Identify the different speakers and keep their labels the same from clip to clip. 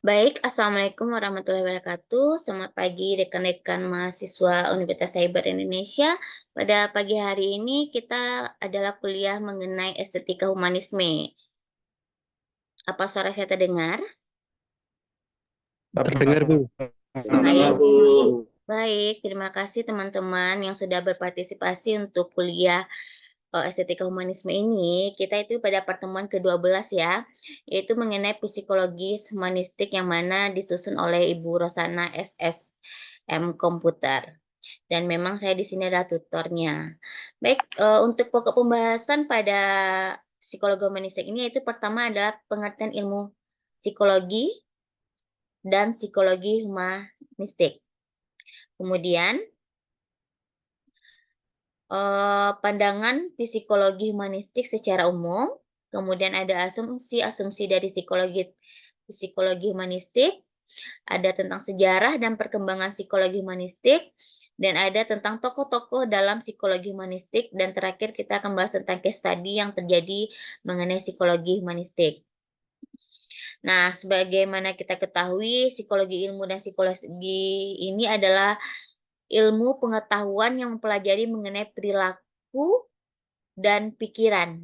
Speaker 1: Baik, Assalamualaikum warahmatullahi wabarakatuh. Selamat pagi rekan-rekan mahasiswa Universitas Cyber Indonesia. Pada pagi hari ini kita adalah kuliah mengenai estetika humanisme. Apa suara saya terdengar?
Speaker 2: Terdengar, Bu.
Speaker 1: Baik, baik. Terima kasih teman-teman yang sudah berpartisipasi untuk kuliah estetika humanisme ini. Kita itu pada pertemuan ke-12 ya, yaitu mengenai psikologis humanistik yang mana disusun oleh Ibu Rosana SSM Komputer. Dan memang saya di sini adalah tutornya. Baik, untuk pokok pembahasan pada psikologi humanistik ini yaitu pertama adalah pengertian ilmu psikologi dan psikologi humanistik. Kemudian, pandangan psikologi humanistik secara umum, kemudian ada asumsi-asumsi dari psikologi psikologi humanistik, ada tentang sejarah dan perkembangan psikologi humanistik, dan ada tentang tokoh-tokoh dalam psikologi humanistik, dan terakhir kita akan bahas tentang case study yang terjadi mengenai psikologi humanistik. Nah, sebagaimana kita ketahui, psikologi ilmu dan psikologi ini adalah ilmu pengetahuan yang mempelajari mengenai perilaku dan pikiran,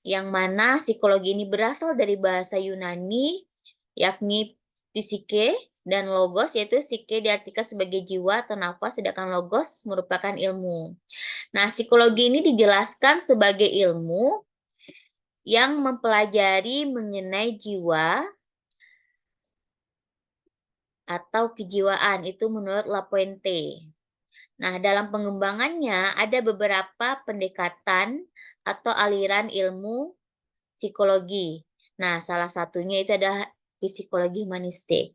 Speaker 1: yang mana psikologi ini berasal dari bahasa Yunani, yakni psike, dan logos, yaitu psike diartikan sebagai jiwa atau nafas, sedangkan logos merupakan ilmu. Nah, psikologi ini dijelaskan sebagai ilmu yang mempelajari mengenai jiwa atau kejiwaan, itu menurut Lapuente. Nah, dalam pengembangannya ada beberapa pendekatan atau aliran ilmu psikologi. Nah, salah satunya itu adalah psikologi humanistik.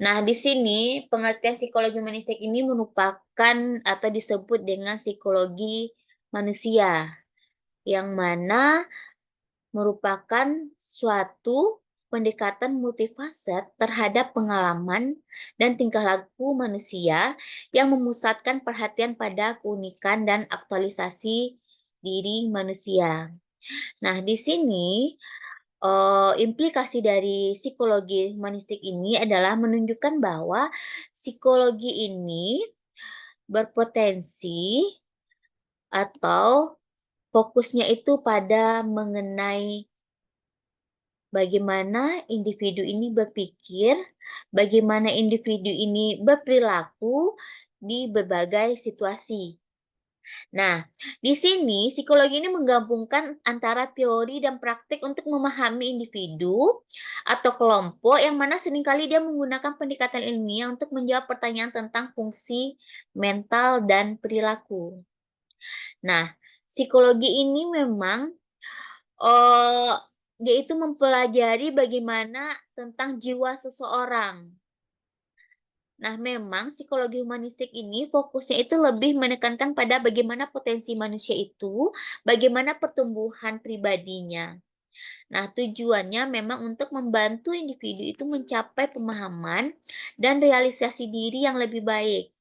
Speaker 1: Nah, di sini pengertian psikologi humanistik ini merupakan atau disebut dengan psikologi manusia, yang mana merupakan suatu pendekatan multifaset terhadap pengalaman dan tingkah laku manusia yang memusatkan perhatian pada keunikan dan aktualisasi diri manusia. Nah, di sini implikasi dari psikologi humanistik ini adalah menunjukkan bahwa psikologi ini berpotensi atau fokusnya itu pada mengenai bagaimana individu ini berpikir, bagaimana individu ini berperilaku di berbagai situasi. Nah, di sini psikologi ini menggabungkan antara teori dan praktik untuk memahami individu atau kelompok yang mana seringkali dia menggunakan pendekatan ilmiah untuk menjawab pertanyaan tentang fungsi mental dan perilaku. Nah, psikologi ini memang eh dia itu mempelajari bagaimana tentang jiwa seseorang. Nah, memang psikologi humanistik ini fokusnya itu lebih menekankan pada bagaimana potensi manusia itu, bagaimana pertumbuhan pribadinya. Nah, tujuannya memang untuk membantu individu itu mencapai pemahaman dan realisasi diri yang lebih baik,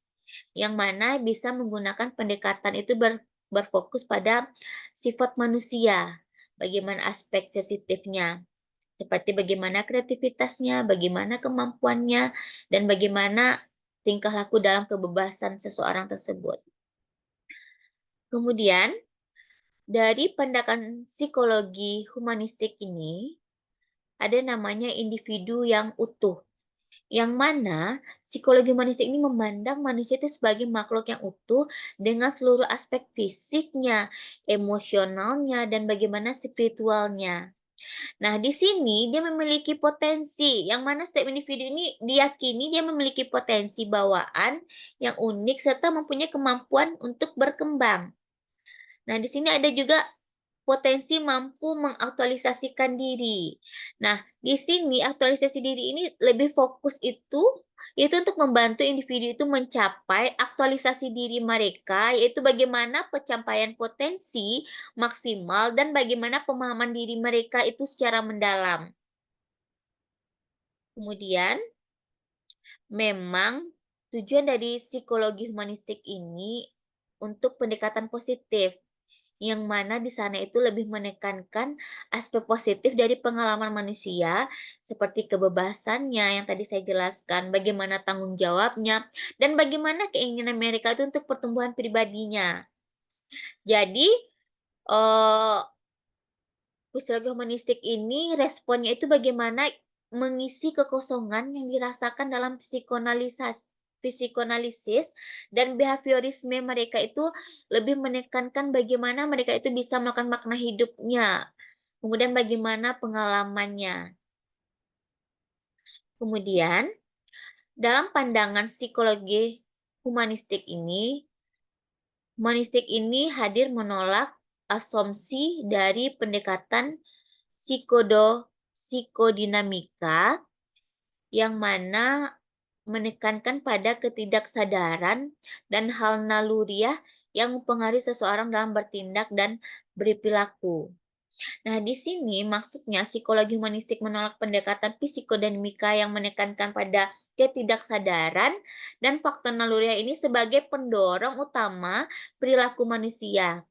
Speaker 1: yang mana bisa menggunakan pendekatan itu berfokus pada sifat manusia, bagaimana aspek sensitifnya, seperti bagaimana kreativitasnya, bagaimana kemampuannya, dan bagaimana tingkah laku dalam kebebasan seseorang tersebut. Kemudian, dari pendekatan psikologi humanistik ini, ada namanya individu yang utuh, yang mana psikologi humanistik ini memandang manusia itu sebagai makhluk yang utuh dengan seluruh aspek fisiknya, emosionalnya, dan bagaimana spiritualnya. Nah, di sini dia memiliki potensi, yang mana setiap individu ini diyakini dia memiliki potensi bawaan yang unik serta mempunyai kemampuan untuk berkembang. Nah, di sini ada juga potensi mampu mengaktualisasikan diri. Nah, di sini aktualisasi diri ini lebih fokus itu untuk membantu individu itu mencapai aktualisasi diri mereka, yaitu bagaimana pencapaian potensi maksimal dan bagaimana pemahaman diri mereka itu secara mendalam. Kemudian, memang tujuan dari psikologi humanistik ini untuk pendekatan positif, yang mana di sana itu lebih menekankan aspek positif dari pengalaman manusia, seperti kebebasannya yang tadi saya jelaskan, bagaimana tanggung jawabnya, dan bagaimana keinginan mereka itu untuk pertumbuhan pribadinya. Jadi, eee, psikologi humanistik ini responnya itu bagaimana mengisi kekosongan yang dirasakan dalam psikoanalisis dan behaviorisme mereka itu lebih menekankan bagaimana mereka itu bisa melakukan makna hidupnya, kemudian bagaimana pengalamannya. Kemudian, dalam pandangan psikologi humanistik ini hadir menolak asumsi dari pendekatan psikodinamika yang mana menekankan pada ketidaksadaran dan hal naluriah yang mempengaruhi seseorang dalam bertindak dan berperilaku. Nah, di sini maksudnya psikologi humanistik menolak pendekatan psikodinamika yang menekankan pada ketidaksadaran dan faktor naluriah ini sebagai pendorong utama perilaku manusia,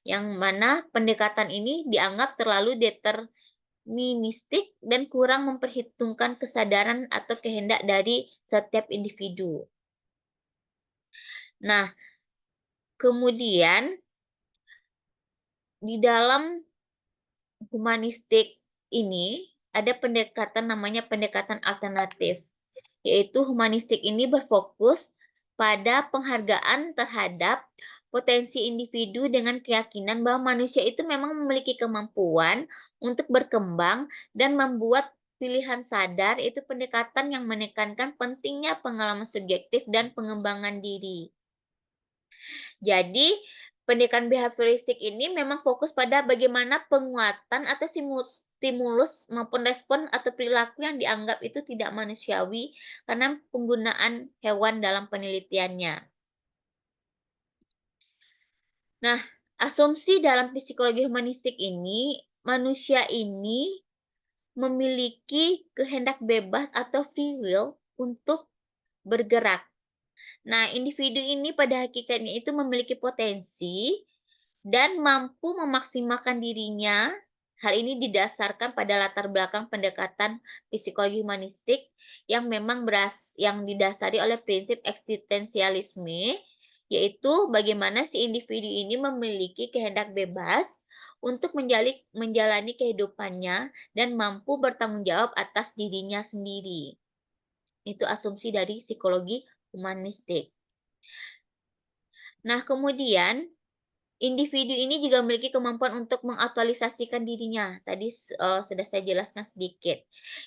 Speaker 1: yang mana pendekatan ini dianggap terlalu deterministik dan kurang memperhitungkan kesadaran atau kehendak dari setiap individu. Nah, kemudian di dalam humanistik ini ada pendekatan namanya pendekatan alternatif, yaitu humanistik ini berfokus pada penghargaan terhadap potensi individu dengan keyakinan bahwa manusia itu memang memiliki kemampuan untuk berkembang dan membuat pilihan sadar. Itu pendekatan yang menekankan pentingnya pengalaman subjektif dan pengembangan diri. Jadi, pendekatan behavioristik ini memang fokus pada bagaimana penguatan atau stimulus maupun respon atau perilaku yang dianggap itu tidak manusiawi karena penggunaan hewan dalam penelitiannya. Nah, asumsi dalam psikologi humanistik ini, manusia ini memiliki kehendak bebas atau free will untuk bergerak. Nah, individu ini pada hakikatnya itu memiliki potensi dan mampu memaksimalkan dirinya. Hal ini didasarkan pada latar belakang pendekatan psikologi humanistik yang didasari oleh prinsip eksistensialisme, yaitu bagaimana si individu ini memiliki kehendak bebas untuk menjalani kehidupannya dan mampu bertanggung jawab atas dirinya sendiri. Itu asumsi dari psikologi humanistik. Nah, kemudian individu ini juga memiliki kemampuan untuk mengaktualisasikan dirinya. Tadi sudah saya jelaskan sedikit.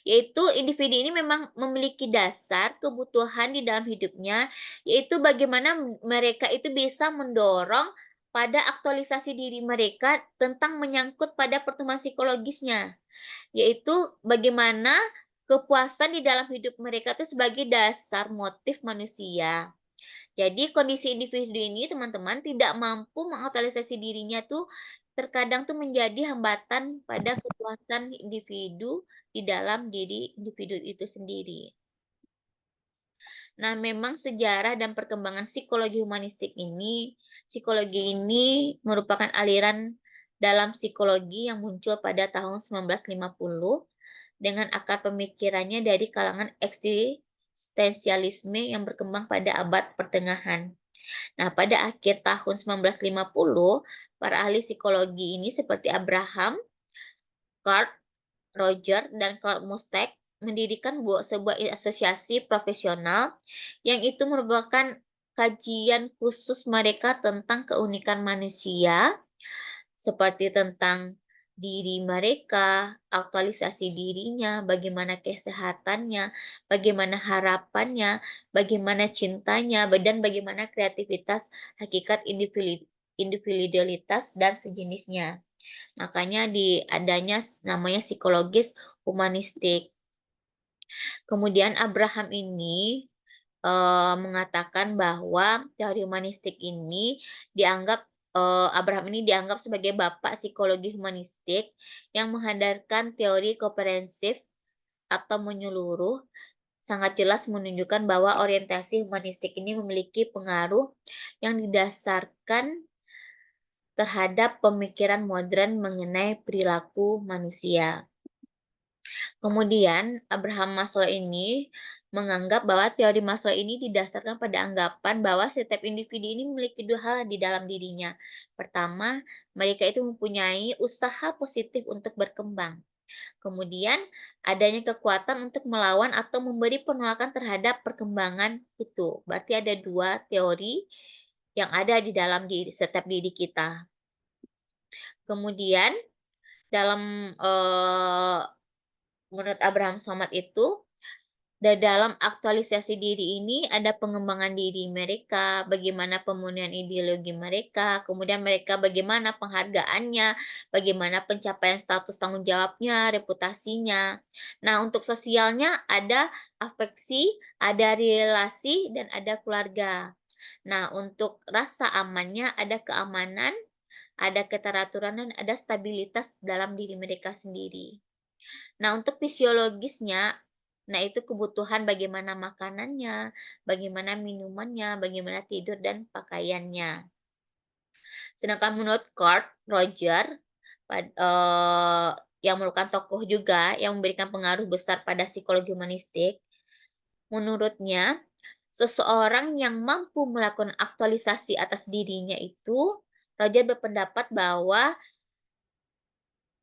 Speaker 1: Yaitu individu ini memang memiliki dasar kebutuhan di dalam hidupnya, yaitu bagaimana mereka itu bisa mendorong pada aktualisasi diri mereka tentang menyangkut pada pertumbuhan psikologisnya, yaitu bagaimana kepuasan di dalam hidup mereka itu sebagai dasar motif manusia. Jadi kondisi individu ini teman-teman tidak mampu mengaktualisasi dirinya tuh terkadang tuh menjadi hambatan pada kepuasan individu di dalam diri individu itu sendiri. Nah, memang sejarah dan perkembangan psikologi ini merupakan aliran dalam psikologi yang muncul pada tahun 1950 dengan akar pemikirannya dari kalangan eksistensialisme yang berkembang pada abad pertengahan. Nah, pada akhir tahun 1950, para ahli psikologi ini seperti Abraham, Carl Roger, dan Carl Mustek mendirikan sebuah asosiasi profesional yang itu merupakan kajian khusus mereka tentang keunikan manusia, seperti tentang diri mereka, aktualisasi dirinya, bagaimana kesehatannya, bagaimana harapannya, bagaimana cintanya, dan bagaimana kreativitas, hakikat individualitas, dan sejenisnya. Makanya adanya namanya psikologis humanistik. Kemudian Abraham ini mengatakan bahwa teori humanistik ini Abraham ini dianggap sebagai bapak psikologi humanistik yang menghadirkan teori komprehensif atau menyeluruh, sangat jelas menunjukkan bahwa orientasi humanistik ini memiliki pengaruh yang didasarkan terhadap pemikiran modern mengenai perilaku manusia. Kemudian, Abraham Maslow ini menganggap bahwa teori Maslow ini didasarkan pada anggapan bahwa setiap individu ini memiliki dua hal di dalam dirinya. Pertama, mereka itu mempunyai usaha positif untuk berkembang. Kemudian, adanya kekuatan untuk melawan atau memberi penolakan terhadap perkembangan itu. Berarti ada dua teori yang ada di dalam setiap diri kita. Kemudian, dalam menurut Abraham Somad itu, dalam aktualisasi diri ini ada pengembangan diri mereka, bagaimana pemenuhan ideologi mereka, kemudian mereka bagaimana penghargaannya, bagaimana pencapaian status tanggung jawabnya, reputasinya. Nah, untuk sosialnya ada afeksi, ada relasi, dan ada keluarga. Nah, untuk rasa amannya ada keamanan, ada keteraturan, dan ada stabilitas dalam diri mereka sendiri. Nah, untuk fisiologisnya, nah itu kebutuhan bagaimana makanannya, bagaimana minumannya, bagaimana tidur dan pakaiannya. Sedangkan menurut Carl Roger, yang merupakan tokoh juga yang memberikan pengaruh besar pada psikologi humanistik, menurutnya seseorang yang mampu melakukan aktualisasi atas dirinya itu, Roger berpendapat bahwa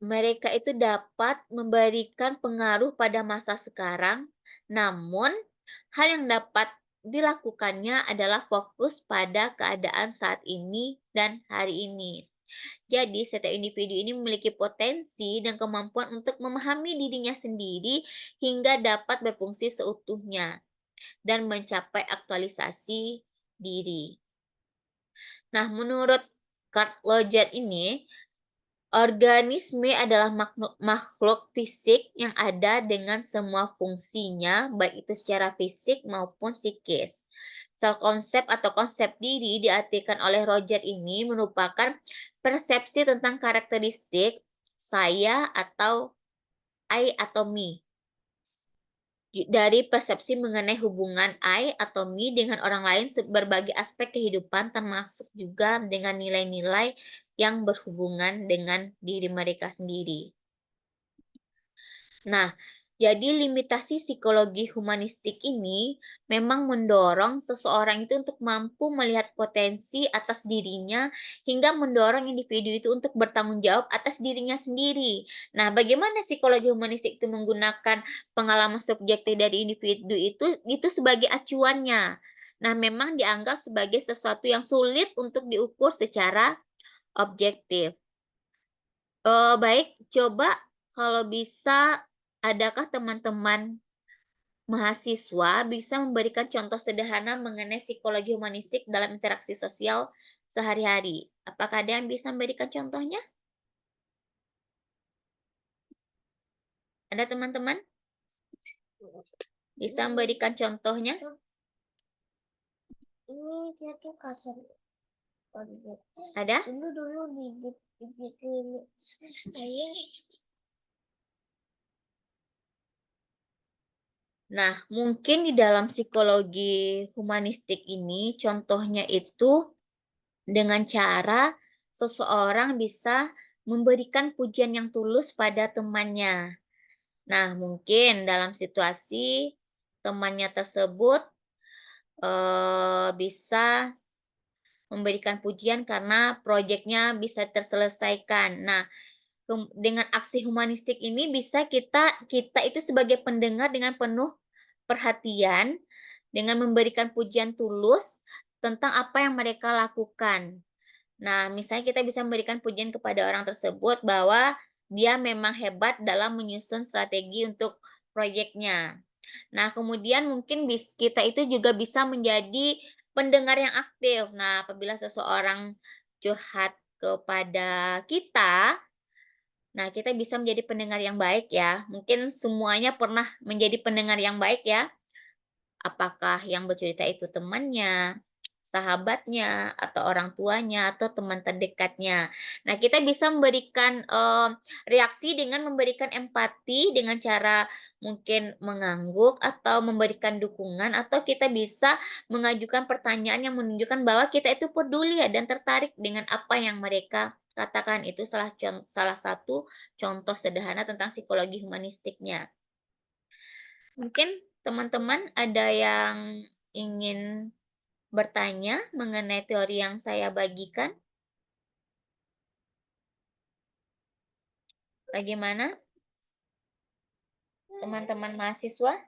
Speaker 1: mereka itu dapat memberikan pengaruh pada masa sekarang, namun hal yang dapat dilakukannya adalah fokus pada keadaan saat ini dan hari ini. Jadi, setiap individu ini memiliki potensi dan kemampuan untuk memahami dirinya sendiri hingga dapat berfungsi seutuhnya dan mencapai aktualisasi diri. Nah, menurut Carl Rogers ini, organisme adalah makhluk fisik yang ada dengan semua fungsinya, baik itu secara fisik maupun psikis. Konsep atau konsep diri diartikan oleh Roger ini merupakan persepsi tentang karakteristik saya atau I atau me. Dari persepsi mengenai hubungan I atau me dengan orang lain berbagai aspek kehidupan termasuk juga dengan nilai-nilai yang berhubungan dengan diri mereka sendiri. Nah, jadi limitasi psikologi humanistik ini memang mendorong seseorang itu untuk mampu melihat potensi atas dirinya hingga mendorong individu itu untuk bertanggung jawab atas dirinya sendiri. Nah, bagaimana psikologi humanistik itu menggunakan pengalaman subjektif dari individu itu sebagai acuannya. Nah, memang dianggap sebagai sesuatu yang sulit untuk diukur secara objektif. Baik, coba kalau bisa, adakah teman-teman mahasiswa bisa memberikan contoh sederhana mengenai psikologi humanistik dalam interaksi sosial sehari-hari? Apakah ada yang bisa memberikan contohnya? Ada teman-teman? Bisa memberikan contohnya?
Speaker 2: Ini dia tuh kasar.
Speaker 1: Ada?
Speaker 2: Dulu dibikin saya.
Speaker 1: Nah, mungkin di dalam psikologi humanistik ini contohnya itu dengan cara seseorang bisa memberikan pujian yang tulus pada temannya. Nah, mungkin dalam situasi temannya tersebut bisa memberikan pujian karena proyeknya bisa terselesaikan. Nah, dengan aksi humanistik ini bisa kita itu sebagai pendengar dengan penuh perhatian, dengan memberikan pujian tulus tentang apa yang mereka lakukan. Nah, misalnya kita bisa memberikan pujian kepada orang tersebut bahwa dia memang hebat dalam menyusun strategi untuk proyeknya. Nah, kemudian mungkin kita itu juga bisa menjadi pendengar yang aktif. Nah, apabila seseorang curhat kepada kita, nah kita bisa menjadi pendengar yang baik ya. Mungkin semuanya pernah menjadi pendengar yang baik ya. Apakah yang bercerita itu temannya, sahabatnya, atau orang tuanya, atau teman terdekatnya. Nah, kita bisa memberikan, reaksi dengan memberikan empati dengan cara mungkin mengangguk atau memberikan dukungan, atau kita bisa mengajukan pertanyaan yang menunjukkan bahwa kita itu peduli ya dan tertarik dengan apa yang mereka katakan. Itu salah satu contoh sederhana tentang psikologi humanistiknya. Mungkin teman-teman ada yang ingin bertanya mengenai teori yang saya bagikan? Bagaimana teman-teman mahasiswa?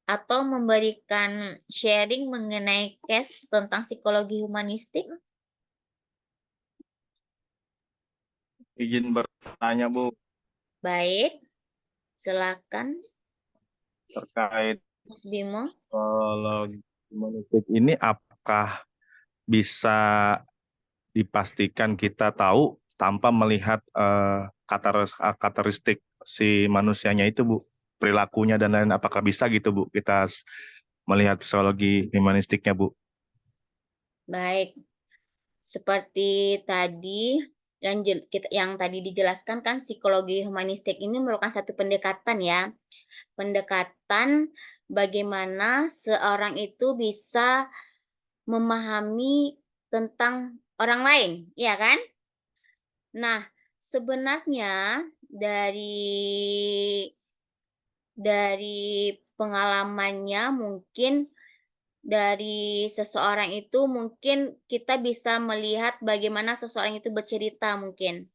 Speaker 1: Atau memberikan sharing mengenai case tentang psikologi humanistik?
Speaker 3: Izin bertanya, Bu,
Speaker 1: Baik, silakan
Speaker 3: terkait
Speaker 1: Mas Bimo.
Speaker 3: psikologi humanistik ini apakah bisa dipastikan kita tahu tanpa melihat karakteristik si manusianya itu, Bu, perilakunya dan lain, apakah bisa gitu, Bu, kita melihat psikologi humanistiknya, Bu?
Speaker 1: Baik, seperti tadi yang tadi dijelaskan kan psikologi humanistik ini merupakan satu pendekatan ya. Pendekatan bagaimana seorang itu bisa memahami tentang orang lain, ya kan? Nah, sebenarnya dari pengalamannya mungkin dari seseorang itu mungkin kita bisa melihat bagaimana seseorang itu bercerita mungkin.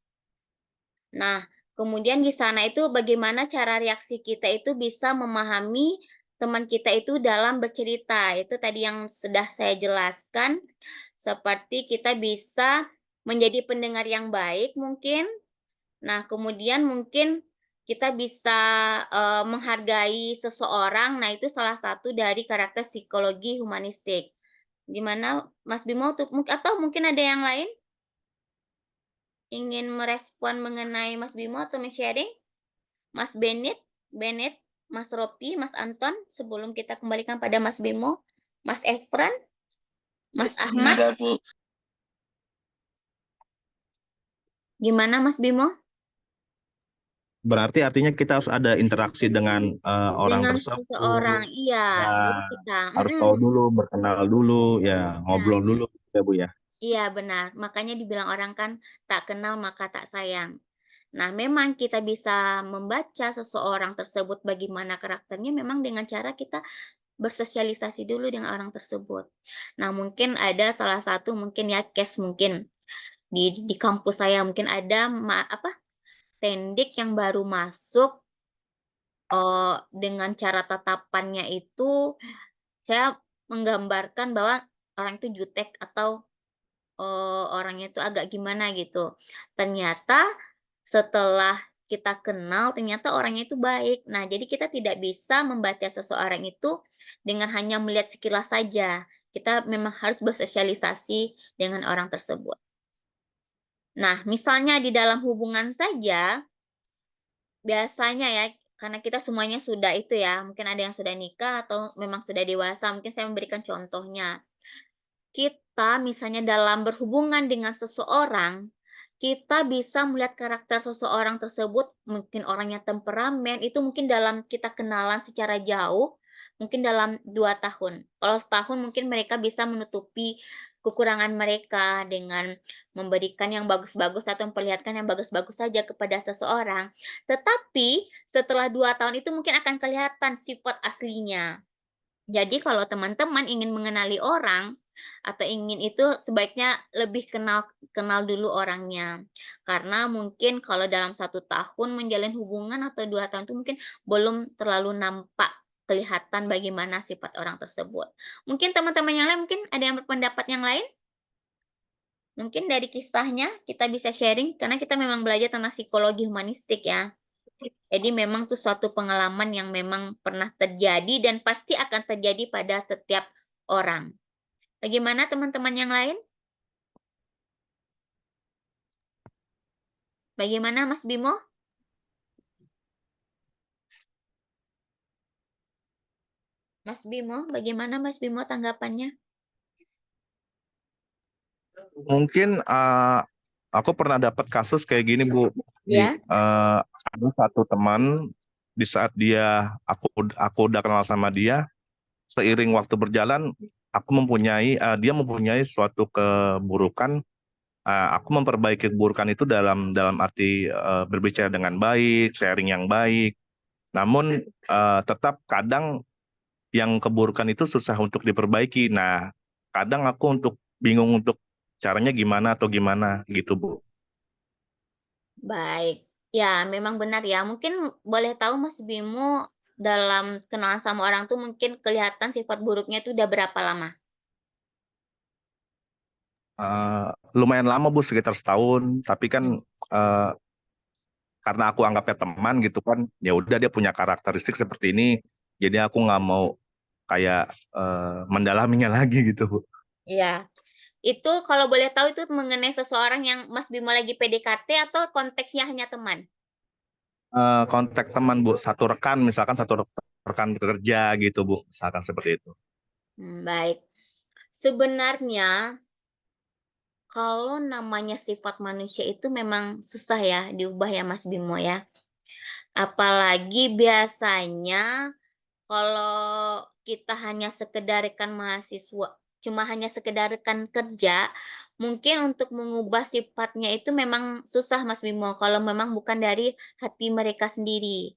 Speaker 1: Nah, kemudian di sana itu bagaimana cara reaksi kita itu bisa memahami teman kita itu dalam bercerita. Itu tadi yang sudah saya jelaskan, seperti kita bisa menjadi pendengar yang baik mungkin. Nah, kemudian mungkin kita bisa, menghargai seseorang. Nah, itu salah satu dari karakter psikologi humanistik. Gimana Mas Bimo atau mungkin ada yang lain? Ingin merespon mengenai Mas Bimo atau men-sharing? Mas Bennett, Mas Ropi, Mas Anton, sebelum kita kembalikan pada Mas Bimo, Mas Efran, Mas Ahmad, gimana Mas Bimo?
Speaker 3: Berarti artinya kita harus ada interaksi dengan orang
Speaker 1: Dengan seseorang,
Speaker 3: tersebut,
Speaker 1: iya.
Speaker 3: ya
Speaker 1: Jadi kita
Speaker 3: harus tahu dulu, berkenal dulu, ya
Speaker 1: nah,
Speaker 3: ngobrol dulu, ya, Bu, ya.
Speaker 1: iya benar. Makanya dibilang orang kan, "Tak kenal maka tak sayang." Nah, memang kita bisa membaca seseorang tersebut bagaimana karakternya memang dengan cara kita bersosialisasi dulu dengan orang tersebut. Nah, mungkin ada salah satu mungkin ya case mungkin di kampus saya mungkin ada tendik yang baru masuk, dengan cara tatapannya itu saya menggambarkan bahwa orang itu jutek atau, orangnya itu agak gimana gitu. Ternyata setelah kita kenal, ternyata orangnya itu baik. Nah, jadi kita tidak bisa membaca seseorang itu dengan hanya melihat sekilas saja. Kita memang harus bersosialisasi dengan orang tersebut. Nah, misalnya di dalam hubungan saja, biasanya ya, karena kita semuanya sudah itu ya, mungkin ada yang sudah nikah atau memang sudah dewasa, mungkin saya memberikan contohnya. Kita misalnya dalam berhubungan dengan seseorang, kita bisa melihat karakter seseorang tersebut, mungkin orangnya temperamen, itu mungkin dalam kita kenalan secara jauh, mungkin dalam 2 tahun. Kalau setahun mungkin mereka bisa menutupi kekurangan mereka dengan memberikan yang bagus-bagus atau memperlihatkan yang bagus-bagus saja kepada seseorang. Tetapi setelah 2 tahun itu mungkin akan kelihatan sifat aslinya. Jadi kalau teman-teman ingin mengenali orang, atau ingin itu sebaiknya lebih kenal kenal dulu orangnya. Karena mungkin kalau dalam 1 tahun menjalin hubungan atau 2 tahun itu mungkin belum terlalu nampak kelihatan bagaimana sifat orang tersebut. Mungkin teman-teman yang lain mungkin ada yang berpendapat yang lain? Mungkin dari kisahnya kita bisa sharing karena kita memang belajar tentang psikologi humanistik ya. Jadi memang itu suatu pengalaman yang memang pernah terjadi dan pasti akan terjadi pada setiap orang. Bagaimana teman-teman yang lain? Bagaimana Mas Bimo? Mas Bimo, bagaimana Mas Bimo tanggapannya?
Speaker 3: Mungkin aku pernah dapat kasus kayak gini Bu.
Speaker 1: Ya,
Speaker 3: Ada satu teman di saat aku udah kenal sama dia, seiring waktu berjalan dia mempunyai suatu keburukan. Aku memperbaiki keburukan itu dalam arti berbicara dengan baik, sharing yang baik. Namun tetap kadang yang keburukan itu susah untuk diperbaiki. Nah, kadang aku bingung untuk caranya gimana atau gimana gitu, Bu.
Speaker 1: baik. Ya, memang benar ya. Mungkin boleh tahu Mas Bimo dalam kenalan sama orang tuh mungkin kelihatan sifat buruknya itu udah berapa lama?
Speaker 3: Lumayan lama Bu, sekitar setahun. Tapi kan
Speaker 1: Hmm.
Speaker 3: eh, karena aku anggapnya teman gitu kan, ya udah dia punya karakteristik seperti ini, jadi aku nggak mau kayak mendalaminya lagi gitu Bu.
Speaker 1: Iya. Itu kalau boleh tahu itu mengenai seseorang yang Mas Bimo lagi PDKT atau konteksnya hanya teman?
Speaker 3: Kontak teman Bu, satu rekan kerja gitu Bu, misalkan seperti itu.
Speaker 1: Baik. Sebenarnya kalau namanya sifat manusia itu memang susah ya diubah ya Mas Bimo ya. Apalagi biasanya kalau kita hanya sekedar rekan mahasiswa, cuma hanya sekedar rekan kerja, mungkin untuk mengubah sifatnya itu memang susah Mas Bimo, kalau memang bukan dari hati mereka sendiri.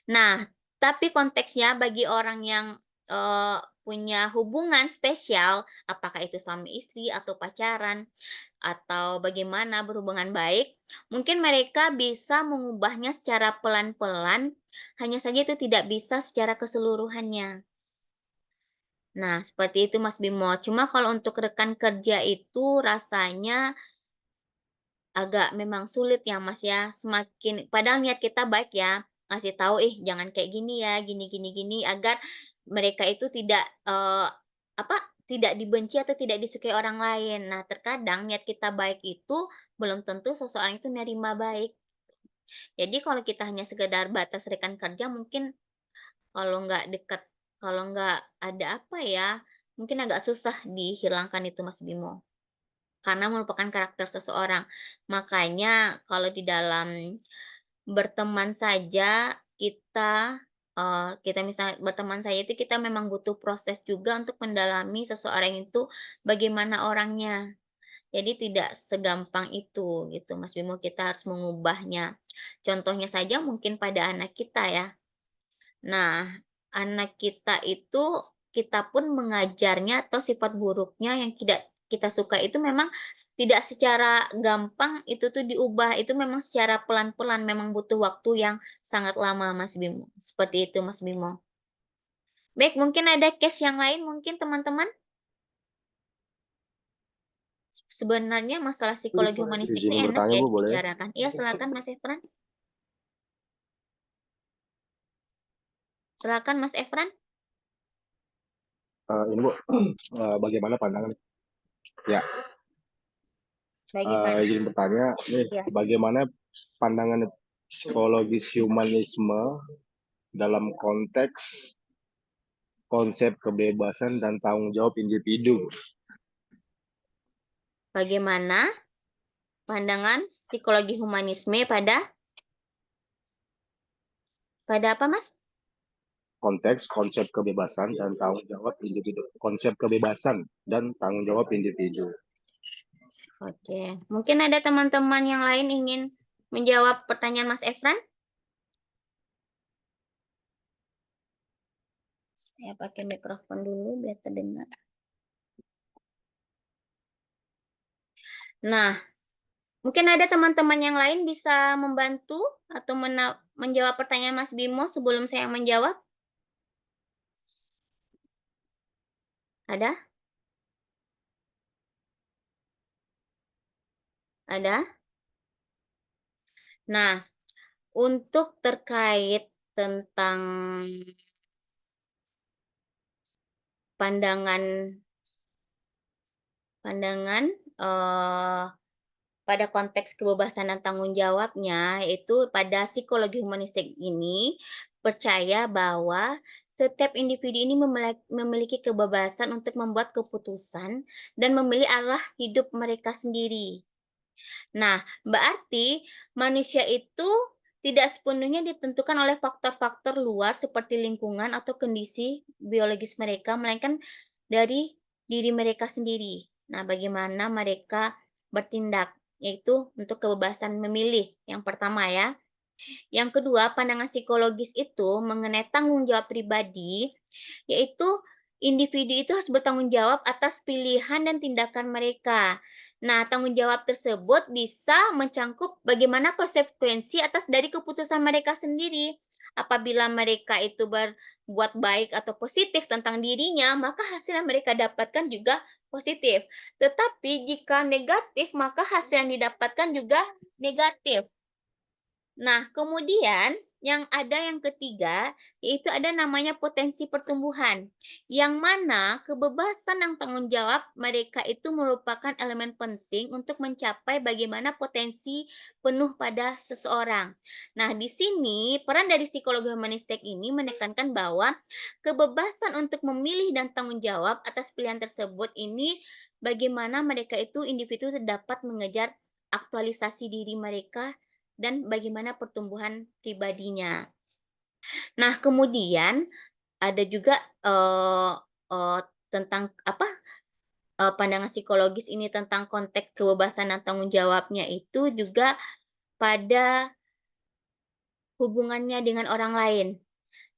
Speaker 1: Nah, tapi konteksnya bagi orang yang, punya hubungan spesial, apakah itu suami istri atau pacaran, atau bagaimana berhubungan baik, mungkin mereka bisa mengubahnya secara pelan-pelan, hanya saja itu tidak bisa secara keseluruhannya. Nah, seperti itu Mas Bimo. Cuma kalau untuk rekan kerja itu rasanya agak memang sulit ya Mas ya, semakin padahal niat kita baik ya, ngasih tahu, "Ih jangan kayak gini ya, gini gini gini," agar mereka itu tidak, apa, tidak dibenci atau tidak disukai orang lain. Nah, terkadang niat kita baik itu belum tentu seseorang itu nerima baik. Jadi kalau kita hanya sekedar batas rekan kerja mungkin kalau nggak dekat, kalau nggak ada apa ya, mungkin agak susah dihilangkan itu Mas Bimo. Karena merupakan karakter seseorang. Makanya kalau di dalam berteman saja kita misalnya berteman saja itu kita memang butuh proses juga untuk mendalami seseorang itu bagaimana orangnya. Jadi tidak segampang itu gitu Mas Bimo, kita harus mengubahnya. Contohnya saja mungkin pada anak kita ya. Nah, anak kita itu kita pun mengajarnya atau sifat buruknya yang tidak kita suka itu memang tidak secara gampang itu tuh diubah, itu memang secara pelan-pelan, memang butuh waktu yang sangat lama, Mas Bimo. Seperti itu, Mas Bimo. Baik, mungkin ada case yang lain mungkin teman-teman? Sebenarnya masalah psikologi humanistik
Speaker 4: Izin
Speaker 1: ini enak
Speaker 4: bertanya
Speaker 1: ya
Speaker 4: Bu, boleh?
Speaker 1: dibicarakan. Iya, silakan Mas Efran. Silakan Mas Efran.
Speaker 4: Ini Bu, bagaimana pandangan? Ya,
Speaker 1: Bagaimana?
Speaker 4: izin bertanya, nih,
Speaker 1: Ya.
Speaker 4: bagaimana pandangan psikologis humanisme dalam konteks konsep kebebasan dan tanggung jawab individu?
Speaker 1: Bagaimana pandangan psikologi humanisme pada apa, Mas?
Speaker 4: Konteks konsep kebebasan dan tanggung jawab individu. Konsep kebebasan dan tanggung jawab individu.
Speaker 1: Oke, mungkin ada teman-teman yang lain ingin menjawab pertanyaan Mas Efran? Saya pakai mikrofon dulu biar terdengar. Nah, mungkin ada teman-teman yang lain bisa membantu atau menjawab pertanyaan Mas Bimo sebelum saya menjawab? Ada? Ada? Nah, untuk terkait tentang pandangan pandangan, pada konteks kebebasan dan tanggung jawabnya, yaitu pada psikologi humanistik ini percaya bahwa setiap individu ini memiliki kebebasan untuk membuat keputusan dan memilih arah hidup mereka sendiri. Nah, berarti manusia itu tidak sepenuhnya ditentukan oleh faktor-faktor luar seperti lingkungan atau kondisi biologis mereka, melainkan dari diri mereka sendiri. Nah, bagaimana mereka bertindak, yaitu untuk kebebasan memilih yang pertama ya. Yang kedua, pandangan psikologis itu mengenai tanggung jawab pribadi, yaitu individu itu harus bertanggung jawab atas pilihan dan tindakan mereka. Nah, tanggung jawab tersebut bisa mencangkup bagaimana konsekuensi atas dari keputusan mereka sendiri. Apabila mereka itu berbuat baik atau positif tentang dirinya, maka hasil yang mereka dapatkan juga positif. Tetapi jika negatif, maka hasil yang didapatkan juga negatif. Nah, kemudian yang ketiga, yaitu ada namanya potensi pertumbuhan, yang mana kebebasan dan tanggung jawab mereka itu merupakan elemen penting untuk mencapai bagaimana potensi penuh pada seseorang. Nah, di sini peran dari psikologi humanistik ini menekankan bahwa kebebasan untuk memilih dan tanggung jawab atas pilihan tersebut ini bagaimana mereka itu individu dapat mengejar aktualisasi diri mereka dan bagaimana pertumbuhan pribadinya. Nah, kemudian ada juga tentang pandangan psikologis ini tentang konteks kebebasan dan tanggung jawabnya itu juga pada hubungannya dengan orang lain.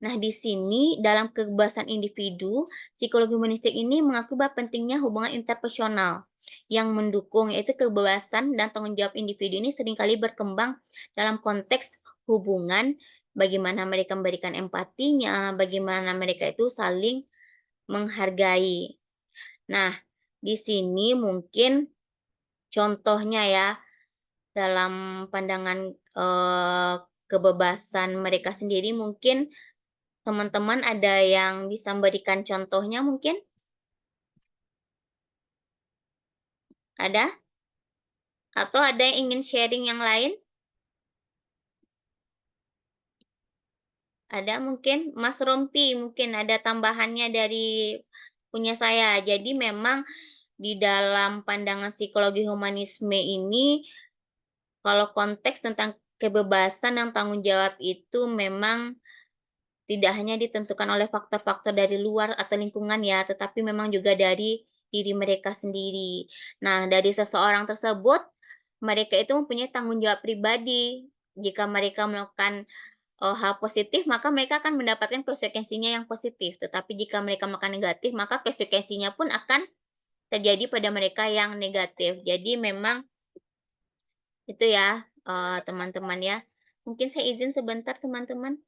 Speaker 1: Nah, di sini dalam kebebasan individu, psikologi humanistik ini mengakui bahwa pentingnya hubungan interpersonal yang mendukung, yaitu kebebasan dan tanggung jawab individu ini seringkali berkembang dalam konteks hubungan, bagaimana mereka memberikan empatinya, bagaimana mereka itu saling menghargai. Nah, di sini mungkin contohnya ya, dalam pandangan kebebasan mereka sendiri mungkin teman-teman ada yang bisa memberikan contohnya mungkin? Ada? Atau ada yang ingin sharing yang lain? Ada mungkin? Mas Rompi mungkin ada tambahannya dari punya saya. Jadi memang di dalam pandangan psikologi humanisme ini, kalau konteks tentang kebebasan dan tanggung jawab itu memang tidak hanya ditentukan oleh faktor-faktor dari luar atau lingkungan ya, tetapi memang juga dari diri mereka sendiri. Nah, dari seseorang tersebut, mereka itu mempunyai tanggung jawab pribadi. Jika mereka melakukan hal positif, maka mereka akan mendapatkan konsekuensinya yang positif. Tetapi jika mereka melakukan negatif, maka konsekuensinya pun akan terjadi pada mereka yang negatif. Jadi memang itu ya, teman-teman ya. Mungkin saya izin sebentar, teman-teman.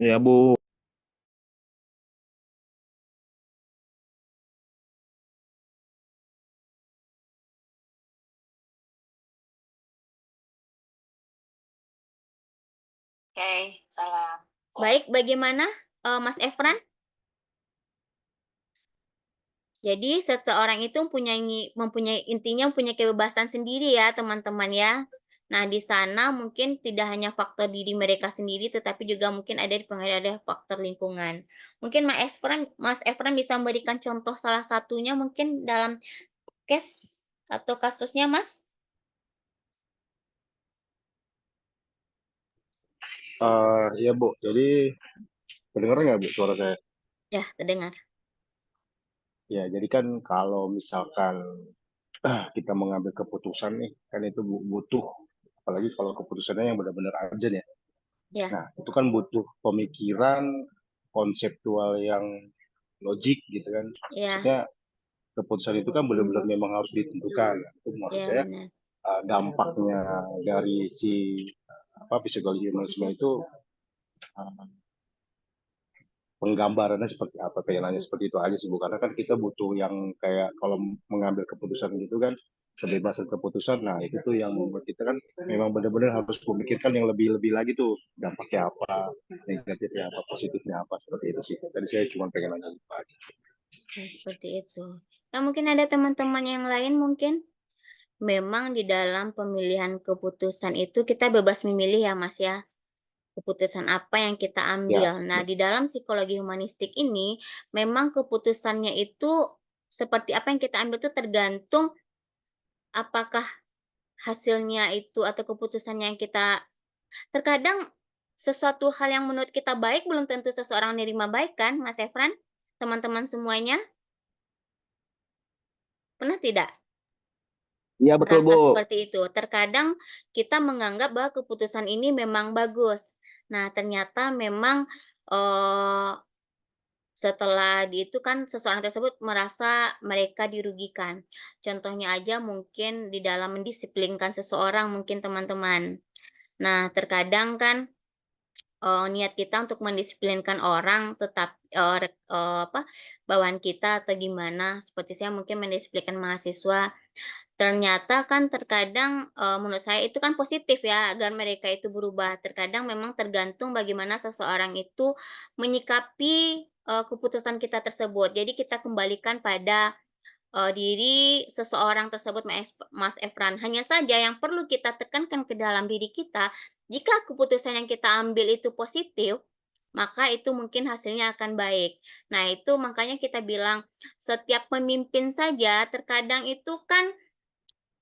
Speaker 3: Ya, Bu.
Speaker 5: Oke, salam.
Speaker 1: Baik, bagaimana Mas Efran? Jadi seseorang itu mempunyai kebebasan sendiri ya teman-teman ya. Nah di sana mungkin tidak hanya faktor diri mereka sendiri, tetapi juga mungkin ada faktor lingkungan. Mungkin Mas Efran bisa memberikan contoh salah satunya mungkin dalam case atau kasusnya Mas?
Speaker 4: Iya Bu, jadi kedengeran nggak Bu suara saya?
Speaker 1: Ya, terdengar.
Speaker 4: Ya, jadi kan kalau misalkan kita mengambil keputusan nih, kan itu butuh, apalagi kalau keputusannya yang benar-benar urgent ya.
Speaker 1: Ya,
Speaker 4: Nah, itu kan butuh pemikiran konseptual yang logik gitu kan.
Speaker 1: ya,
Speaker 4: Maksudnya keputusan itu kan benar-benar memang harus ditentukan. Itu maksud
Speaker 1: ya
Speaker 4: saya
Speaker 1: benar.
Speaker 4: dampaknya dari si psikologi humanisme itu uh, penggambarannya seperti apa, kayaknya seperti itu aja sih Bu. Karena kan kita butuh yang kayak kalau mengambil keputusan gitu kan, kebebasan keputusan. Nah itu tuh yang membuat kita kan memang benar-benar harus memikirkan yang lebih-lebih lagi tuh, dampaknya apa, negatifnya apa, positifnya apa, seperti itu sih. Tadi saya cuma pengen nanya gitu aja.
Speaker 1: Ya, seperti itu. Nah, mungkin ada teman-teman yang lain mungkin memang di dalam pemilihan keputusan itu kita bebas memilih ya Mas ya. keputusan apa yang kita
Speaker 4: Ya,
Speaker 1: ambil. Nah, di dalam psikologi humanistik ini memang keputusannya itu seperti apa yang kita ambil itu tergantung apakah hasilnya itu atau keputusannya yang kita terkadang sesuatu hal yang menurut kita baik belum tentu seseorang nerima baik kan, Mas Efran? Teman-teman semuanya, pernah tidak
Speaker 3: Iya betul
Speaker 1: merasa
Speaker 3: Bu.
Speaker 1: seperti itu? Terkadang kita menganggap bahwa keputusan ini memang bagus. Nah, ternyata memang setelah itu kan seseorang tersebut merasa mereka dirugikan. Contohnya aja mungkin di dalam mendisiplinkan seseorang mungkin teman-teman. Nah, terkadang kan niat kita untuk mendisiplinkan orang tetap bawahan kita atau gimana, seperti saya mungkin mendisiplinkan mahasiswa, ternyata kan terkadang, menurut saya itu kan positif ya agar mereka itu berubah. Terkadang memang tergantung bagaimana seseorang itu menyikapi, keputusan kita tersebut. Jadi kita kembalikan pada diri seseorang tersebut, Mas Efran. Hanya saja yang perlu kita tekankan ke dalam diri kita, jika keputusan yang kita ambil itu positif, maka itu mungkin hasilnya akan baik. Nah, itu makanya kita bilang, setiap pemimpin saja terkadang itu kan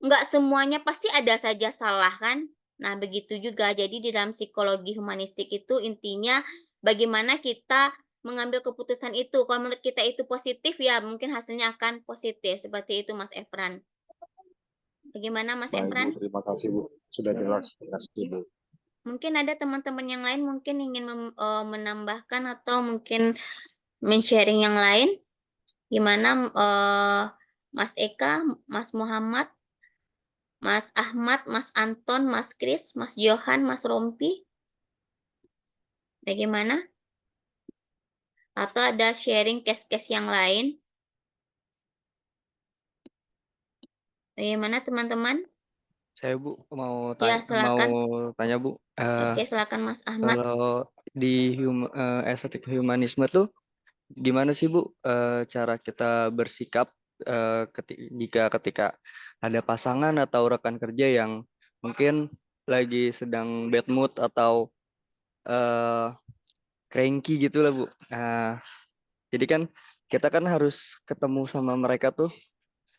Speaker 1: nggak semuanya pasti ada saja salah kan? Nah, begitu juga. Jadi di dalam psikologi humanistik itu intinya bagaimana kita mengambil keputusan itu. Kalau menurut kita itu positif, ya mungkin hasilnya akan positif. Seperti itu, Mas Efran. Bagaimana, Mas
Speaker 4: baik Bu,
Speaker 1: Efran?
Speaker 4: terima kasih Bu. Sudah jelas, terima kasih Bu.
Speaker 1: Mungkin ada teman-teman yang lain mungkin ingin menambahkan atau mungkin men-sharing yang lain. Gimana, Mas Eka, Mas Muhammad, Mas Ahmad, Mas Anton, Mas Kris, Mas Johan, Mas Rompi? Bagaimana? Atau ada sharing case-case yang lain? Bagaimana teman-teman?
Speaker 6: Saya Bu mau
Speaker 1: Ya, silakan.
Speaker 6: tanya Bu,
Speaker 1: Oke, silakan Mas Ahmad.
Speaker 6: kalau di estetik humanisme tuh gimana sih Bu cara kita bersikap ketika ada pasangan atau rekan kerja yang mungkin lagi sedang bad mood atau eh, cranky gitu lah Bu. Jadi kan kita kan harus ketemu sama mereka tuh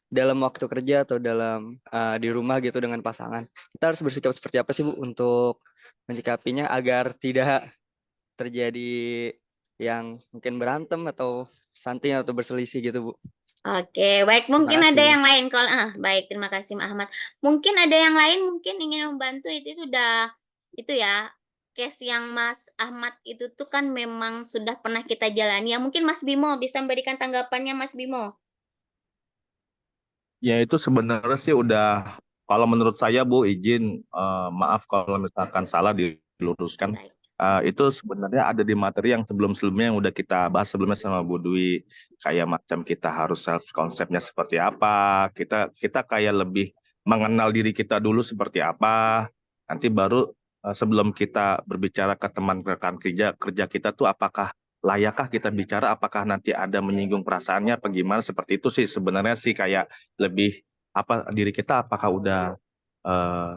Speaker 6: dalam waktu kerja atau di rumah gitu dengan pasangan. Kita harus bersikap seperti apa sih Bu untuk menyikapinya agar tidak terjadi yang mungkin berantem atau stunting atau berselisih gitu Bu.
Speaker 1: Oke, baik,
Speaker 6: Terima
Speaker 1: mungkin ada
Speaker 6: kasih.
Speaker 1: yang lain kalau baik, terima kasih Mas Ahmad. Mungkin ada yang lain mungkin ingin membantu itu udah itu ya, case yang Mas Ahmad itu tuh kan memang sudah pernah kita jalani ya. Mungkin Mas Bimo bisa memberikan tanggapannya Mas Bimo.
Speaker 3: Ya itu sebenarnya sih udah, kalau menurut saya Bu izin, maaf kalau misalkan salah diluruskan.
Speaker 1: Baik.
Speaker 3: Itu sebenarnya ada di materi yang sebelum-sebelumnya yang udah kita bahas sebelumnya sama Bu Dwi. Kayak macam kita harus self konsepnya seperti apa, kita kayak lebih mengenal diri kita dulu seperti apa. Nanti baru sebelum kita berbicara ke teman rekan kerja kita tuh apakah layakkah kita bicara, apakah nanti ada menyinggung perasaannya apa gimana, seperti itu sih sebenarnya sih, kayak lebih apa diri kita apakah udah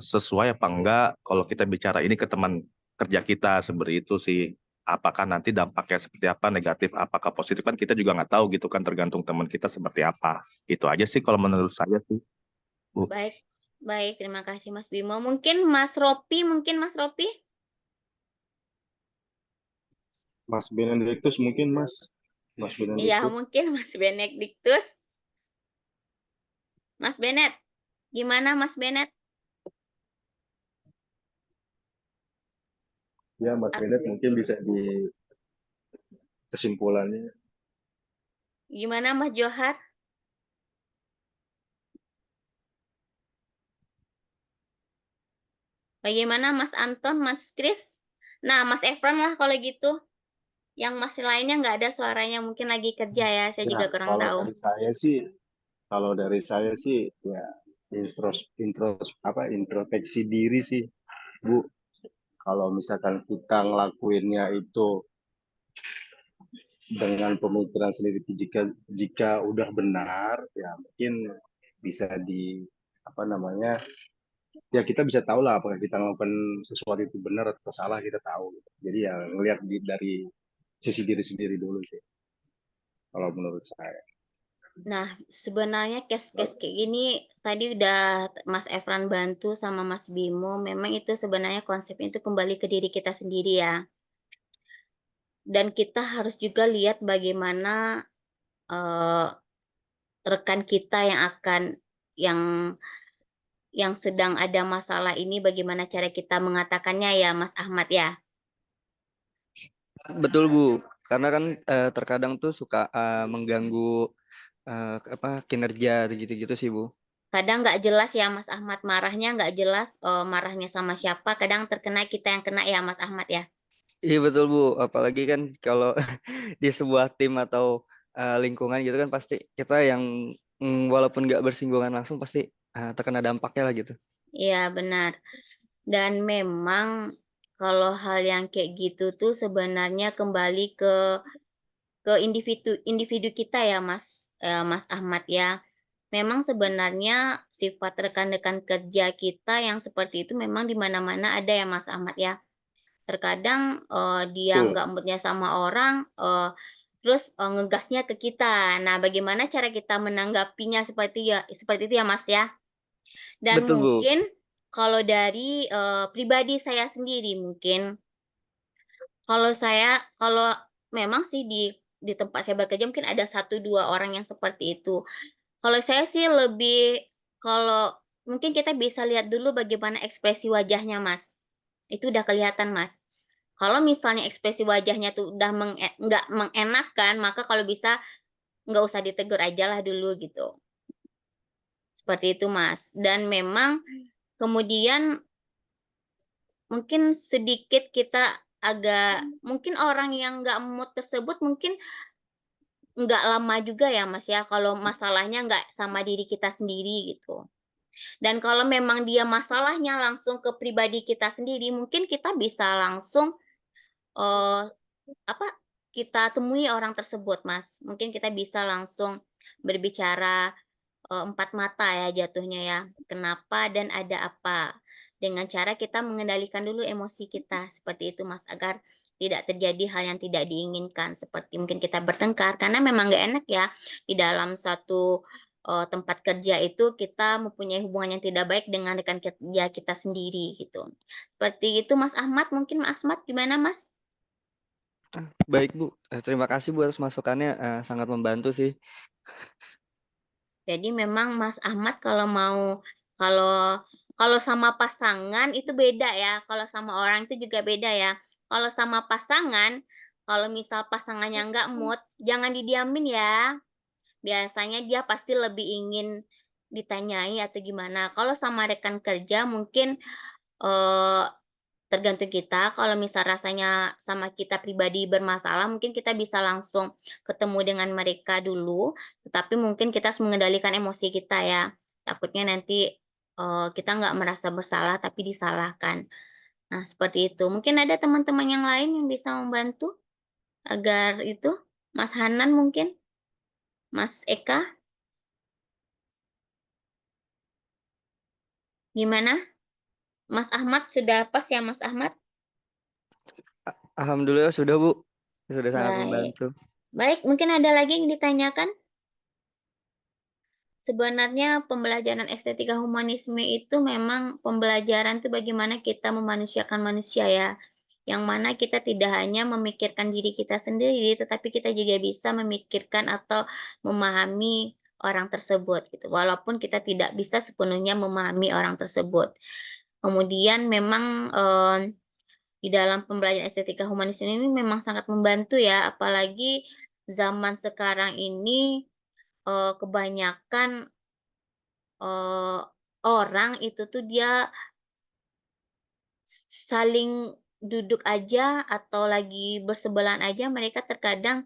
Speaker 3: sesuai apa enggak kalau kita bicara ini ke teman kerja kita, seperti itu sih. Apakah nanti dampaknya seperti apa, negatif apakah positif, kan kita juga nggak tahu gitu kan, tergantung teman kita seperti apa. Itu aja sih kalau menurut saya sih Bu.
Speaker 1: Baik. Baik, terima kasih Mas Bimo. Mungkin Mas Ropi,
Speaker 4: Mas Benediktus mungkin Mas
Speaker 1: Iya,
Speaker 4: Benediktus.
Speaker 1: mungkin Mas Benediktus. Mas Benet, gimana Mas Benet?
Speaker 4: Ya Mas Benet mungkin bisa di kesimpulannya.
Speaker 1: Gimana Mas Johar? Bagaimana Mas Anton, Mas Kris? Nah, Mas Efran lah kalau gitu. Yang masih lainnya nggak ada suaranya, mungkin lagi kerja ya, saya
Speaker 4: Ya
Speaker 1: juga kurang tahu.
Speaker 4: kalau dari saya sih ya introspeksi diri sih Bu. Kalau misalkan kita ngelakuinnya itu dengan pemikiran sendiri, jika udah benar ya mungkin bisa di apa namanya ya kita bisa tahu lah apakah kita melakukan sesuatu itu benar atau salah, kita tahu gitu. Jadi ya ngelihat dari sisi diri sendiri dulu sih kalau menurut saya.
Speaker 1: Nah, sebenarnya case-case kayak gini tadi udah Mas Efran bantu sama Mas Bimo. Memang itu sebenarnya konsepnya itu kembali ke diri kita sendiri ya. Dan kita harus juga lihat bagaimana eh, rekan kita yang sedang ada masalah ini, bagaimana cara kita mengatakannya ya, Mas Ahmad ya.
Speaker 6: Betul Bu, karena kan terkadang tuh suka mengganggu kinerja gitu-gitu sih Bu.
Speaker 1: Kadang nggak jelas ya Mas Ahmad, marahnya nggak jelas, marahnya sama siapa. Kadang terkena kita yang kena ya Mas Ahmad ya.
Speaker 6: Iya betul Bu, apalagi kan kalau di sebuah tim atau lingkungan gitu kan pasti kita yang walaupun nggak bersinggungan langsung pasti terkena dampaknya lah gitu.
Speaker 1: Iya benar. Dan memang kalau hal yang kayak gitu tuh sebenarnya kembali ke individu kita ya Mas Ahmad ya. Memang sebenarnya sifat rekan-rekan kerja kita yang seperti itu memang di mana-mana ada ya Mas Ahmad ya. Terkadang dia
Speaker 4: Betul.
Speaker 1: nggak moodnya sama orang, terus ngegasnya ke kita. Nah, bagaimana cara kita menanggapinya seperti itu ya Mas ya. Dan
Speaker 6: Betul Bu.
Speaker 1: mungkin kalau dari pribadi saya sendiri mungkin, kalau memang sih di tempat saya bekerja mungkin ada 1, 2 orang yang seperti itu. Kalau saya sih kalau mungkin kita bisa lihat dulu bagaimana ekspresi wajahnya, Mas. Itu udah kelihatan, Mas. Kalau misalnya ekspresi wajahnya tuh udah nggak mengenakan, maka kalau bisa nggak usah ditegur aja lah dulu gitu. Seperti itu, Mas. Dan memang kemudian mungkin sedikit kita mungkin orang yang nggak mood tersebut mungkin nggak lama juga ya Mas ya, kalau masalahnya nggak sama diri kita sendiri gitu. Dan kalau memang dia masalahnya langsung ke pribadi kita sendiri, mungkin kita bisa langsung eh, apa kita temui orang tersebut Mas. Mungkin kita bisa langsung berbicara empat mata ya jatuhnya ya. Kenapa dan ada apa. Dengan cara kita mengendalikan dulu emosi kita. Seperti itu Mas, agar tidak terjadi hal yang tidak diinginkan. Seperti mungkin kita bertengkar. Karena memang nggak enak ya di dalam satu tempat kerja itu kita mempunyai hubungan yang tidak baik dengan rekan kerja kita sendiri gitu. Seperti itu Mas Ahmad. Mungkin Mas Ahmad gimana Mas?
Speaker 6: Baik Bu, terima kasih Bu atas masukannya, sangat membantu sih.
Speaker 1: Jadi memang Mas Ahmad kalau kalau sama pasangan itu beda ya, kalau sama orang itu juga beda ya. Kalau sama pasangan, kalau misal pasangannya nggak mood, jangan didiamin ya. Biasanya dia pasti lebih ingin ditanyai atau gimana. Kalau sama rekan kerja mungkin eh, tergantung kita, kalau misal rasanya sama kita pribadi bermasalah, mungkin kita bisa langsung ketemu dengan mereka dulu, tetapi mungkin kita harus mengendalikan emosi kita ya. Takutnya nanti kita nggak merasa bersalah, tapi disalahkan. Nah, seperti itu. Mungkin ada teman-teman yang lain yang bisa membantu agar itu, Mas Hanan mungkin, Mas Eka, gimana? Mas Ahmad sudah pas ya, Mas Ahmad?
Speaker 6: Alhamdulillah sudah Bu, sudah sangat
Speaker 1: Baik.
Speaker 6: membantu.
Speaker 1: Baik, mungkin ada lagi yang ditanyakan? Sebenarnya pembelajaran estetika humanisme itu memang pembelajaran itu bagaimana kita memanusiakan manusia ya. Yang mana kita tidak hanya memikirkan diri kita sendiri, tetapi kita juga bisa memikirkan atau memahami orang tersebut gitu. Walaupun kita tidak bisa sepenuhnya memahami orang tersebut. Kemudian memang di dalam pembelajaran estetika humanisme ini memang sangat membantu ya, apalagi zaman sekarang ini kebanyakan orang itu tuh dia saling duduk aja atau lagi bersebelahan aja mereka terkadang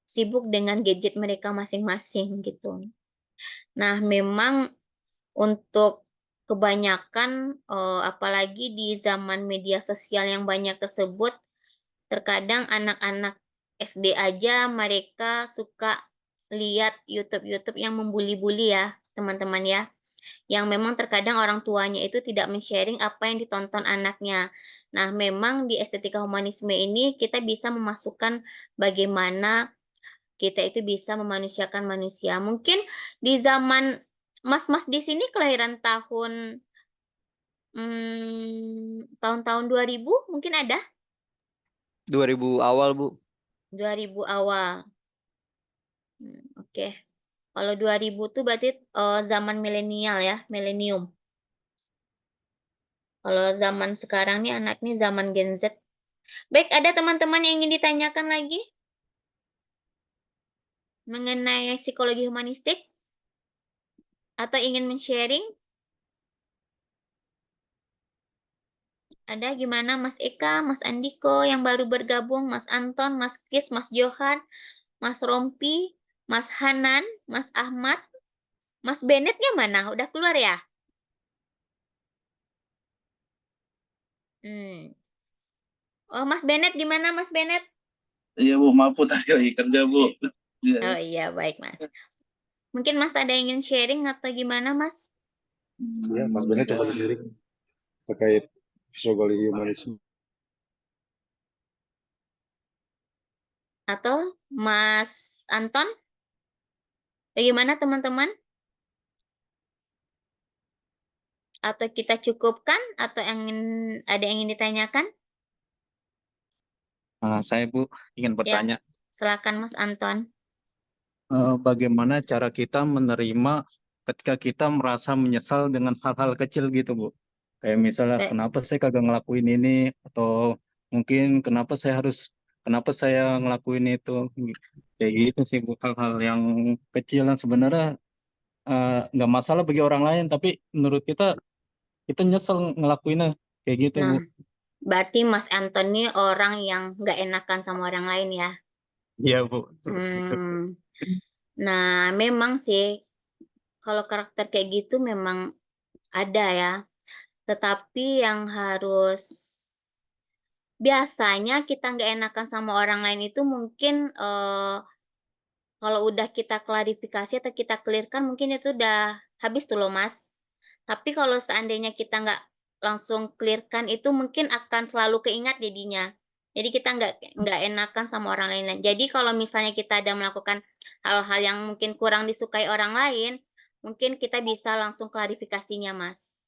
Speaker 1: sibuk dengan gadget mereka masing-masing gitu. Nah, memang untuk kebanyakan apalagi di zaman media sosial yang banyak tersebut, terkadang anak-anak SD aja mereka suka lihat YouTube-YouTube yang membuli-buli ya, teman-teman ya. yang memang terkadang orang tuanya itu tidak men-sharing apa yang ditonton anaknya. Nah, memang di estetika humanisme ini kita bisa memasukkan bagaimana kita itu bisa memanusiakan manusia. Mungkin di zaman Mas-mas di sini kelahiran tahun-tahun 2000 mungkin ada?
Speaker 6: 2000 awal, Bu.
Speaker 1: 2000 awal. Oke. Kalau 2000 tuh berarti zaman milenial ya, milenium. Kalau zaman sekarang nih anak nih zaman Gen Z. Baik, ada teman-teman yang ingin ditanyakan lagi mengenai psikologi humanistik? Atau ingin men-sharing? Ada gimana Mas Eka, Mas Andiko yang baru bergabung, Mas Anton, Mas Kis, Mas Johan, Mas Rompi, Mas Hanan, Mas Ahmad, Mas Bennett-nya mana? Udah keluar ya? Oh, Mas Bennett gimana Mas Bennett?
Speaker 7: Iya Bu, maaf Bu tadi lagi kerja Bu. Iya.
Speaker 1: Oh iya, baik Mas. Mungkin Mas ada yang ingin sharing atau gimana Mas?
Speaker 4: Ya, Mas Bennett coba sendiri terkait psikologi humanisme.
Speaker 1: Atau Mas Anton? Bagaimana teman-teman? Atau kita cukupkan? Atau ada yang ingin ditanyakan?
Speaker 8: Saya Bu ingin bertanya,
Speaker 1: Silakan Mas Anton.
Speaker 8: bagaimana cara kita menerima ketika kita merasa menyesal dengan hal-hal kecil gitu Bu. Kayak misalnya
Speaker 1: Baik.
Speaker 8: kenapa saya kagak ngelakuin ini, atau mungkin kenapa saya ngelakuin itu. Kayak gitu sih Bu, hal-hal yang kecil yang sebenarnya nggak masalah bagi orang lain, tapi menurut kita nyesel ngelakuinnya kayak gitu Bu.
Speaker 1: Nah, berarti Mas Anton ini orang yang nggak enakan sama orang lain ya?
Speaker 8: Iya Bu.
Speaker 1: Nah, memang sih kalau karakter kayak gitu memang ada ya. Tetapi yang harus biasanya kita nggak enakan sama orang lain itu mungkin kalau udah kita klarifikasi atau kita clearkan mungkin itu udah habis tuh loh Mas. Tapi kalau seandainya kita nggak langsung clearkan itu mungkin akan selalu keingat jadinya. Jadi kita nggak enakan sama orang lain. Jadi kalau misalnya kita ada melakukan hal-hal yang mungkin kurang disukai orang lain, mungkin kita bisa langsung klarifikasinya, Mas.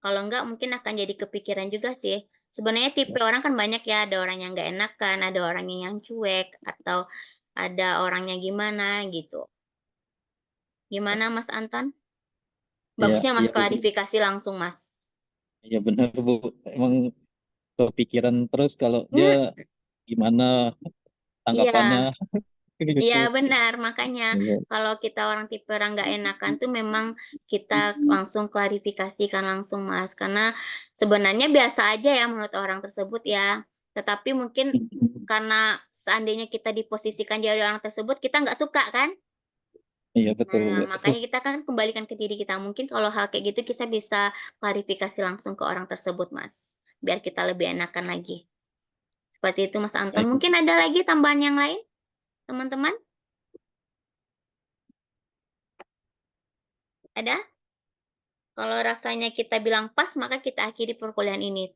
Speaker 1: Kalau enggak mungkin akan jadi kepikiran juga sih. Sebenarnya tipe orang kan banyak ya, ada orang yang nggak enakan, ada orang yang cuek, atau ada orangnya gimana gitu. Gimana Mas Anton? Bagusnya Mas
Speaker 8: Iya, Bu.
Speaker 1: klarifikasi langsung, Mas.
Speaker 8: Iya benar Bu, emang kepikiran terus kalau dia gimana tanggapannya gitu.
Speaker 1: Iya benar, makanya
Speaker 8: Iya.
Speaker 1: kalau kita orang tipe orang nggak enakan tuh memang kita langsung klarifikasikan langsung Mas, karena sebenarnya biasa aja ya menurut orang tersebut ya, tetapi mungkin karena seandainya kita diposisikan jadi orang tersebut kita nggak suka kan?
Speaker 8: Iya betul
Speaker 1: Nah,
Speaker 8: Bu.
Speaker 1: makanya kita kan kembalikan ke diri kita. Mungkin kalau hal kayak gitu kita bisa klarifikasi langsung ke orang tersebut Mas, biar kita lebih enakan lagi. Seperti itu Mas Anton.
Speaker 8: Baik.
Speaker 1: Mungkin ada lagi tambahan yang lain, teman-teman? Ada? Kalau rasanya kita bilang pas, maka kita akhiri perkuliahan ini.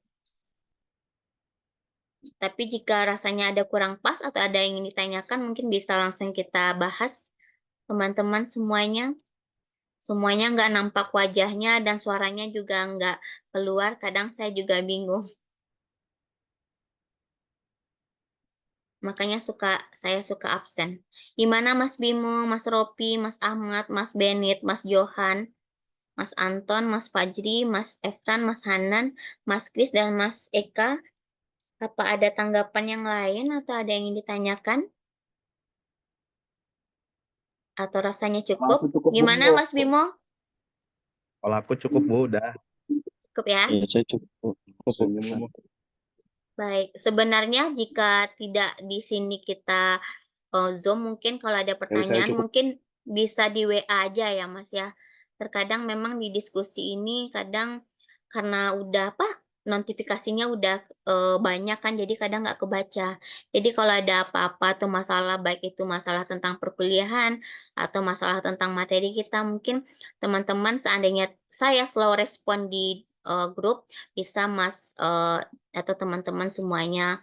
Speaker 1: Tapi jika rasanya ada kurang pas atau ada yang ingin ditanyakan, mungkin bisa langsung kita bahas, teman-teman semuanya. Semuanya nggak nampak wajahnya dan suaranya juga nggak keluar. Kadang saya juga bingung. Makanya saya suka absen. Gimana Mas Bimo, Mas Ropi, Mas Ahmad, Mas Benit, Mas Johan, Mas Anton, Mas Fajri, Mas Efran, Mas Hanan, Mas Kris, dan Mas Eka? Apa ada tanggapan yang lain atau ada yang ingin ditanyakan? Atau rasanya cukup?
Speaker 3: Cukup, Bu.
Speaker 1: Gimana Mas Bimo?
Speaker 3: Kalau aku cukup Bu, udah.
Speaker 1: Cukup ya?
Speaker 8: Iya saya cukup.
Speaker 4: Senyum, Bu.
Speaker 1: Baik, sebenarnya jika tidak di sini kita Zoom, mungkin kalau ada pertanyaan
Speaker 4: cukup.
Speaker 1: mungkin bisa di WA aja ya Mas ya. Terkadang memang di diskusi ini kadang karena udah notifikasinya udah banyak kan, jadi kadang nggak kebaca. Jadi kalau ada apa-apa atau masalah, baik itu masalah tentang perkuliahan atau masalah tentang materi kita, mungkin teman-teman seandainya saya slow respon di grup, bisa atau teman-teman semuanya